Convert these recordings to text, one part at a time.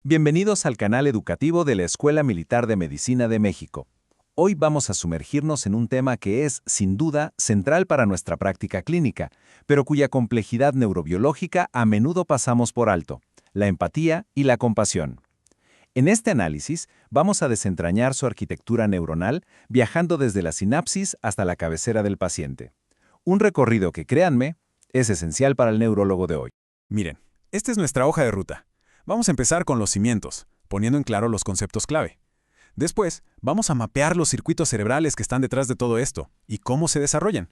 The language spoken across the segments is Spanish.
Bienvenidos al canal educativo de la Escuela Militar de Medicina de México. Hoy vamos a sumergirnos en un tema que es, sin duda, central para nuestra práctica clínica, pero cuya complejidad neurobiológica a menudo pasamos por alto: la empatía y la compasión. En este análisis vamos a desentrañar su arquitectura neuronal, viajando desde la sinapsis hasta la cabecera del paciente. Un recorrido que, créanme, es esencial para el neurólogo de hoy. Miren, esta es nuestra hoja de ruta. Vamos a empezar con los cimientos, poniendo en claro los conceptos clave. Después, vamos a mapear los circuitos cerebrales que están detrás de todo esto y cómo se desarrollan.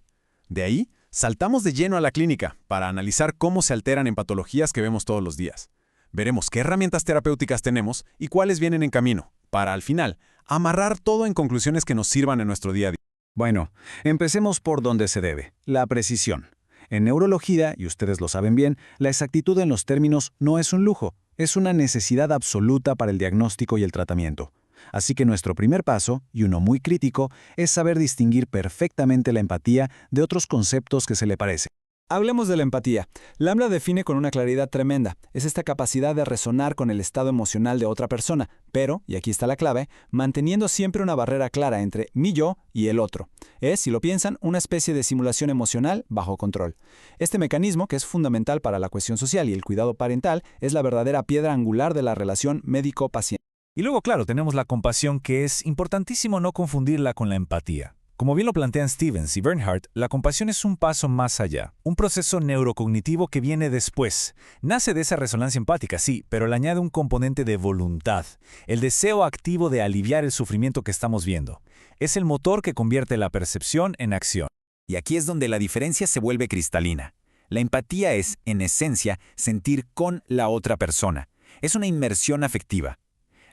De ahí, saltamos de lleno a la clínica para analizar cómo se alteran en patologías que vemos todos los días. Veremos qué herramientas terapéuticas tenemos y cuáles vienen en camino, para al final, amarrar todo en conclusiones que nos sirvan en nuestro día a día. Bueno, empecemos por donde se debe, la precisión. En neurología, y ustedes lo saben bien, la exactitud en los términos no es un lujo, es una necesidad absoluta para el diagnóstico y el tratamiento. Así que nuestro primer paso, y uno muy crítico, es saber distinguir perfectamente la empatía de otros conceptos que se le parecen. Hablemos de la empatía. Lambda define con una claridad tremenda. Es esta capacidad de resonar con el estado emocional de otra persona, pero, y aquí está la clave, manteniendo siempre una barrera clara entre mi yo y el otro. Es, si lo piensan, una especie de simulación emocional bajo control. Este mecanismo, que es fundamental para la cohesión social y el cuidado parental, es la verdadera piedra angular de la relación médico-paciente. Y luego, claro, tenemos la compasión, que es importantísimo no confundirla con la empatía. Como bien lo plantean Stevens y Bernhardt, la compasión es un paso más allá, un proceso neurocognitivo que viene después. Nace de esa resonancia empática, sí, pero le añade un componente de voluntad, el deseo activo de aliviar el sufrimiento que estamos viendo. Es el motor que convierte la percepción en acción. Y aquí es donde la diferencia se vuelve cristalina. La empatía es, en esencia, sentir con la otra persona. Es una inmersión afectiva.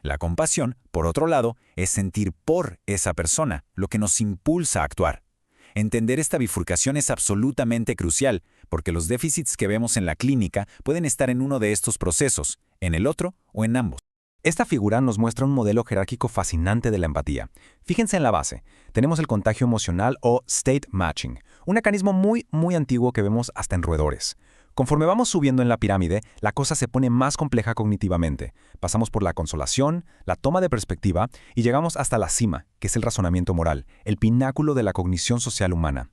La compasión, por otro lado, es sentir por esa persona, lo que nos impulsa a actuar. Entender esta bifurcación es absolutamente crucial, porque los déficits que vemos en la clínica pueden estar en uno de estos procesos, en el otro o en ambos. Esta figura nos muestra un modelo jerárquico fascinante de la empatía. Fíjense en la base. Tenemos el contagio emocional o state matching, un mecanismo muy antiguo que vemos hasta en roedores. Conforme vamos subiendo en la pirámide, la cosa se pone más compleja cognitivamente. Pasamos por la consolación, la toma de perspectiva y llegamos hasta la cima, que es el razonamiento moral, el pináculo de la cognición social humana.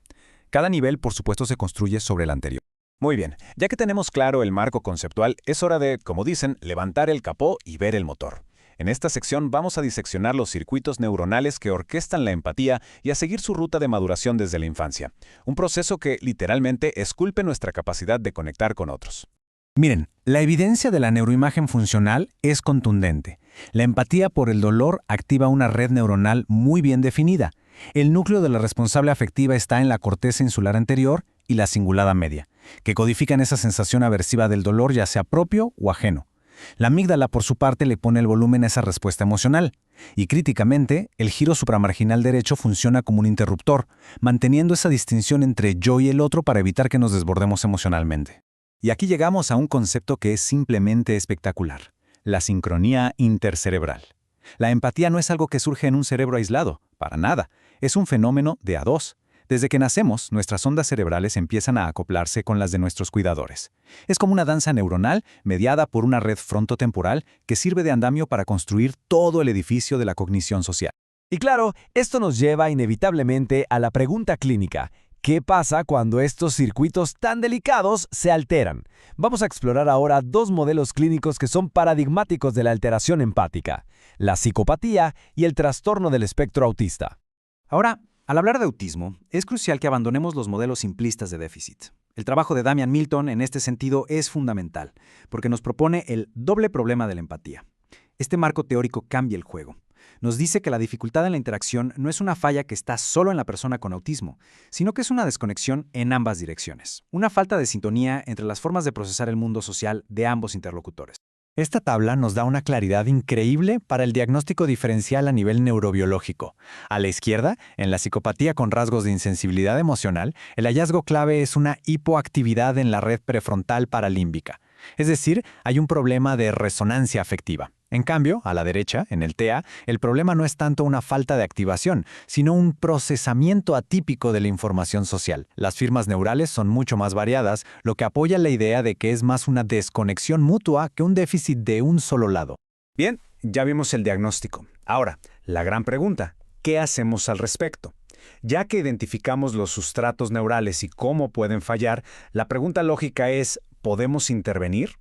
Cada nivel, por supuesto, se construye sobre el anterior. Muy bien, ya que tenemos claro el marco conceptual, es hora de, como dicen, levantar el capó y ver el motor. En esta sección vamos a diseccionar los circuitos neuronales que orquestan la empatía y a seguir su ruta de maduración desde la infancia. Un proceso que, literalmente, esculpe nuestra capacidad de conectar con otros. Miren, la evidencia de la neuroimagen funcional es contundente. La empatía por el dolor activa una red neuronal muy bien definida. El núcleo de la responsable afectiva está en la corteza insular anterior y la cingulada media, que codifican esa sensación aversiva del dolor, ya sea propio o ajeno. La amígdala, por su parte, le pone el volumen a esa respuesta emocional. Y críticamente, el giro supramarginal derecho funciona como un interruptor, manteniendo esa distinción entre yo y el otro para evitar que nos desbordemos emocionalmente. Y aquí llegamos a un concepto que es simplemente espectacular: la sincronía intercerebral. La empatía no es algo que surge en un cerebro aislado, para nada. Es un fenómeno de a dos. Desde que nacemos, nuestras ondas cerebrales empiezan a acoplarse con las de nuestros cuidadores. Es como una danza neuronal mediada por una red frontotemporal que sirve de andamio para construir todo el edificio de la cognición social. Y claro, esto nos lleva inevitablemente a la pregunta clínica: ¿qué pasa cuando estos circuitos tan delicados se alteran? Vamos a explorar ahora dos modelos clínicos que son paradigmáticos de la alteración empática: la psicopatía y el trastorno del espectro autista. Ahora, al hablar de autismo, es crucial que abandonemos los modelos simplistas de déficit. El trabajo de Damian Milton en este sentido es fundamental, porque nos propone el doble problema de la empatía. Este marco teórico cambia el juego. Nos dice que la dificultad en la interacción no es una falla que está solo en la persona con autismo, sino que es una desconexión en ambas direcciones, una falta de sintonía entre las formas de procesar el mundo social de ambos interlocutores. Esta tabla nos da una claridad increíble para el diagnóstico diferencial a nivel neurobiológico. A la izquierda, en la psicopatía con rasgos de insensibilidad emocional, el hallazgo clave es una hipoactividad en la red prefrontal paralímbica. Es decir, hay un problema de resonancia afectiva. En cambio, a la derecha, en el TEA, el problema no es tanto una falta de activación, sino un procesamiento atípico de la información social. Las firmas neurales son mucho más variadas, lo que apoya la idea de que es más una desconexión mutua que un déficit de un solo lado. Bien, ya vimos el diagnóstico. Ahora, la gran pregunta, ¿qué hacemos al respecto? Ya que identificamos los sustratos neurales y cómo pueden fallar, la pregunta lógica es, ¿podemos intervenir?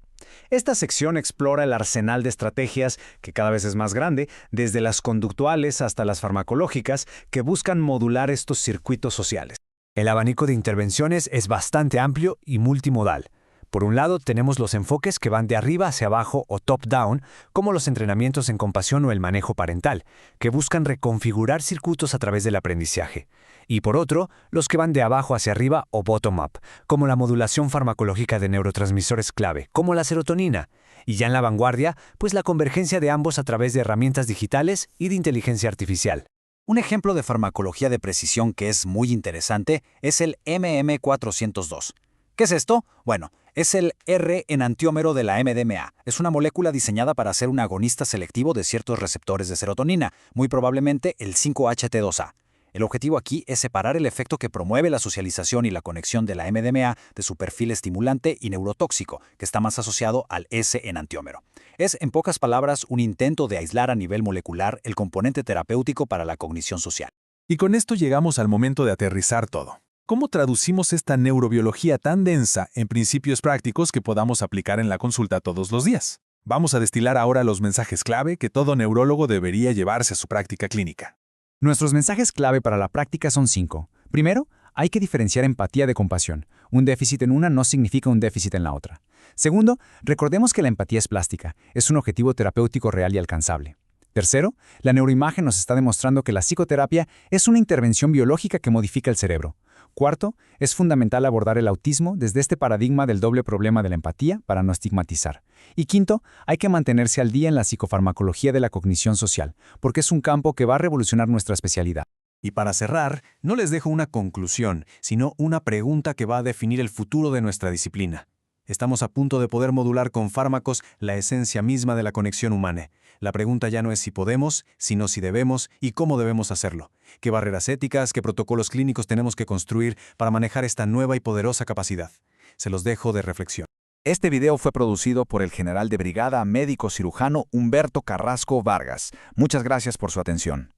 Esta sección explora el arsenal de estrategias, que cada vez es más grande, desde las conductuales hasta las farmacológicas, que buscan modular estos circuitos sociales. El abanico de intervenciones es bastante amplio y multimodal. Por un lado, tenemos los enfoques que van de arriba hacia abajo o top-down, como los entrenamientos en compasión o el manejo parental, que buscan reconfigurar circuitos a través del aprendizaje. Y por otro, los que van de abajo hacia arriba o bottom-up, como la modulación farmacológica de neurotransmisores clave, como la serotonina. Y ya en la vanguardia, pues la convergencia de ambos a través de herramientas digitales y de inteligencia artificial. Un ejemplo de farmacología de precisión que es muy interesante es el MM402. ¿Qué es esto? Bueno, es el R-enantiómero de la MDMA. Es una molécula diseñada para ser un agonista selectivo de ciertos receptores de serotonina, muy probablemente el 5-HT2A. El objetivo aquí es separar el efecto que promueve la socialización y la conexión de la MDMA de su perfil estimulante y neurotóxico, que está más asociado al S-enantiómero. Es, en pocas palabras, un intento de aislar a nivel molecular el componente terapéutico para la cognición social. Y con esto llegamos al momento de aterrizar todo. ¿Cómo traducimos esta neurobiología tan densa en principios prácticos que podamos aplicar en la consulta todos los días? Vamos a destilar ahora los mensajes clave que todo neurólogo debería llevarse a su práctica clínica. Nuestros mensajes clave para la práctica son 5. Primero, hay que diferenciar empatía de compasión. Un déficit en una no significa un déficit en la otra. Segundo, recordemos que la empatía es plástica, es un objetivo terapéutico real y alcanzable. Tercero, la neuroimagen nos está demostrando que la psicoterapia es una intervención biológica que modifica el cerebro. Cuarto, es fundamental abordar el autismo desde este paradigma del doble problema de la empatía para no estigmatizar. Y quinto, hay que mantenerse al día en la psicofarmacología de la cognición social, porque es un campo que va a revolucionar nuestra especialidad. Y para cerrar, no les dejo una conclusión, sino una pregunta que va a definir el futuro de nuestra disciplina. Estamos a punto de poder modular con fármacos la esencia misma de la conexión humana. La pregunta ya no es si podemos, sino si debemos y cómo debemos hacerlo. ¿Qué barreras éticas, qué protocolos clínicos tenemos que construir para manejar esta nueva y poderosa capacidad? Se los dejo de reflexión. Este video fue producido por el general de brigada médico cirujano Humberto Carrasco Vargas. Muchas gracias por su atención.